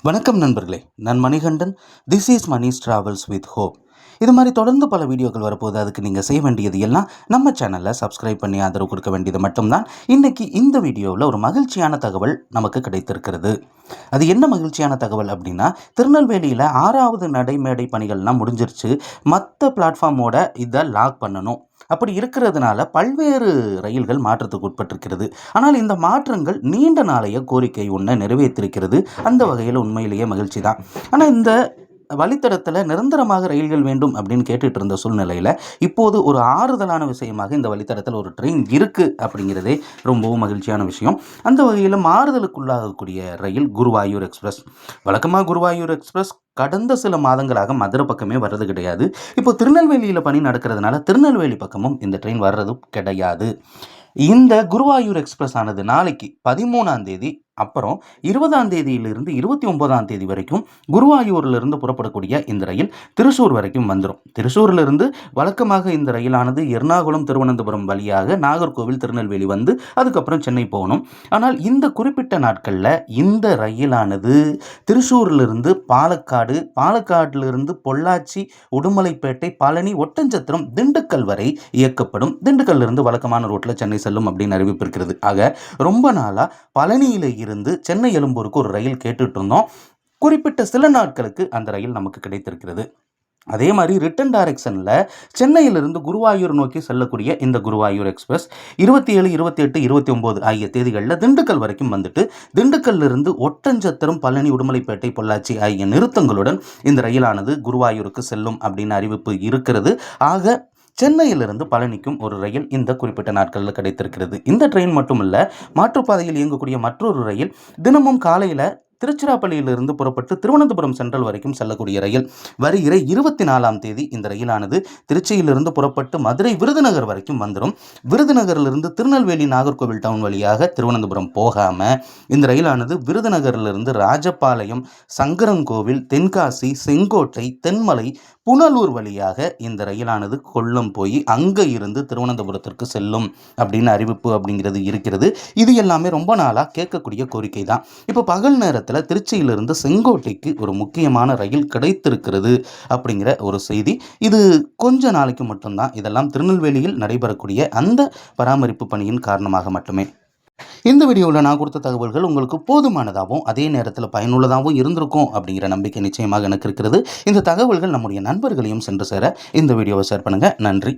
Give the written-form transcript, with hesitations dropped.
வணக்கம் நண்பர்களே, நான் Manikandan. This is Mani's travels with hope. இது மாதிரி தொடர்ந்து பல வீடியோக்கள் வரப்போது. அதுக்கு நீங்கள் செய்ய வேண்டியது எல்லாம் நம்ம சேனலில் சப்ஸ்கிரைப் பண்ணி ஆதரவு கொடுக்க வேண்டியது மட்டும்தான். இன்றைக்கி இந்த வீடியோவில் ஒரு மகிழ்ச்சியான தகவல் நமக்கு கிடைத்திருக்கிறது. அது என்ன மகிழ்ச்சியான தகவல் அப்படின்னா, திருநெல்வேலியில் 6வது நடைமேடை பணிகள்லாம் முடிஞ்சிருச்சு. மற்ற பிளாட்ஃபார்மோட இதை லாக் பண்ணணும். அப்படி இருக்கிறதுனால பல்வேறு ரயில்கள் மாற்றத்துக்கு உட்பட்டிருக்கிறது. ஆனால் இந்த மாற்றங்கள் நீண்ட நாளைய கோரிக்கை ஒன்றை நிறைவேற்றிருக்கிறது. அந்த வகையில் உண்மையிலேயே மகிழ்ச்சி தான். ஆனால் இந்த வழித்தடத்தில் நிரந்தரமாக ரயில்கள் வேண்டும் அப்படின்னு கேட்டுட்டு இருந்த சூழ்நிலையில் இப்போது ஒரு ஆறுதலான விஷயமாக இந்த வழித்தடத்தில் ஒரு ட்ரெயின் இருக்குது அப்படிங்கிறதே ரொம்பவும் மகிழ்ச்சியான விஷயம். அந்த வகையில் மாறுதலுக்குள்ளாகக்கூடிய ரயில் குருவாயூர் எக்ஸ்பிரஸ். வழக்கமாக குருவாயூர் எக்ஸ்பிரஸ் கடந்த சில மாதங்களாக மதுரை பக்கமே வர்றது கிடையாது. இப்போ திருநெல்வேலியில் பணி நடக்கிறதுனால திருநெல்வேலி பக்கமும் இந்த ட்ரெயின் வர்றதும் கிடையாது. இந்த குருவாயூர் எக்ஸ்பிரஸ் ஆனது நாளைக்கு 13ஆம் தேதி, அப்புறம் 20ஆம் தேதியிலிருந்து 29ஆம் தேதி வரைக்கும் குருவாயூரிலிருந்து புறப்படக்கூடிய இந்த ரயில் திருச்சூர் வரைக்கும் வந்துடும். திருச்சூரிலிருந்து வழக்கமாக இந்த ரயிலானது எர்ணாகுளம் திருவனந்தபுரம் வழியாக நாகர்கோவில் திருநெல்வேலி வந்து அதுக்கப்புறம் சென்னை போகணும். ஆனால் இந்த குறிப்பிட்ட நாட்களில் இந்த ரயிலானது திருச்சூரிலிருந்து பாலக்காடு, பாலக்காட்டிலிருந்து பொள்ளாச்சி, உடுமலைப்பேட்டை, பழனி, ஒட்டஞ்சத்திரம், திண்டுக்கல் வரை இயக்கப்படும். திண்டுக்கல்லிருந்து வழக்கமான ரோட்டில் சென்னை செல்லும் அப்படின்னு அறிவிப்பு இருக்கிறது. ஆக ரொம்ப நாளாக பழனியில் இருந்து சென்னை எழும்பூருக்கு ஒரு ரயில் கேட்டுட்டு இருந்தோம். குறிப்பிட்ட சில நாட்களுக்கு அந்த ரயில் நமக்கு கிடைத்திருக்கிறது. அதே மாதிரி ரிட்டன் டைரக்ஷனில் சென்னையிலிருந்து குருவாயூர் நோக்கி செல்லக்கூடிய இந்த குருவாயூர் எக்ஸ்பிரஸ் 27, 28, 29 ஆகிய தேதிகளில் திண்டுக்கல் வரைக்கும் வந்துட்டு திண்டுக்கல்லிருந்து ஒட்டஞ்சத்திரம், பழனி, உடுமலைப்பேட்டை, பொள்ளாச்சி ஆகிய நிறுத்தங்களுடன் இந்த ரயிலானது குருவாயூருக்கு செல்லும் அப்படின்னு அறிவிப்பு இருக்கிறது. ஆக சென்னையிலிருந்து பழனிக்கும் ஒரு ரயில் இந்த குறிப்பிட்ட நாட்களில் கிடைத்திருக்கிறது. இந்த ட்ரெயின் மட்டுமல்ல, மாற்றுப்பாதையில் இயங்கக்கூடிய மற்றொரு ரயில் தினமும் காலையில் திருச்சிராப்பள்ளியிலிருந்து புறப்பட்டு திருவனந்தபுரம் சென்ட்ரல் வரைக்கும் செல்லக்கூடிய ரயில் வருகிற 24ஆம் தேதி இந்த ரயிலானது திருச்சியிலிருந்து புறப்பட்டு மதுரை விருதுநகர் வரைக்கும் வந்துடும். விருதுநகரிலிருந்து திருநெல்வேலி, நாகர்கோவில் டவுன் வழியாக திருவனந்தபுரம் போகாமல் இந்த ரயிலானது விருதுநகரிலிருந்து ராஜபாளையம், சங்கரன்கோவில், தென்காசி, செங்கோட்டை, தென்மலை, புனலூர் வழியாக இந்த ரயிலானது கொல்லம் போய் அங்கே இருந்து திருவனந்தபுரத்திற்கு செல்லும் அப்படின்னு அறிவிப்பு அப்படிங்கிறது இருக்கிறது. இது எல்லாமே ரொம்ப நாளாக கேட்கக்கூடிய கோரிக்கை தான். இப்போ பகல் நேரத்தில் திருச்சியிலிருந்து செங்கோட்டைக்கு ஒரு முக்கியமான ரயில் கிடைத்திருக்கிறது அப்படிங்கிற ஒரு செய்தி. இது கொஞ்ச நாளைக்கு மட்டும்தான். இதெல்லாம் திருநெல்வேலியில் நடைபெறக்கூடிய அந்த பராமரிப்பு பணியின் காரணமாக மட்டுமே. இந்த வீடியோவில் நான் கொடுத்த தகவல்கள் உங்களுக்கு போதுமானதாகவும் அதே நேரத்தில் பயனுள்ளதாகவும் இருந்திருக்கும் அப்படிங்கிற நம்பிக்கை நிச்சயமாக எனக்கு இருக்கிறது. இந்த தகவல்கள் நம்முடைய நண்பர்களையும் சென்று சேர இந்த வீடியோவை ஷேர் பண்ணுங்கள். நன்றி.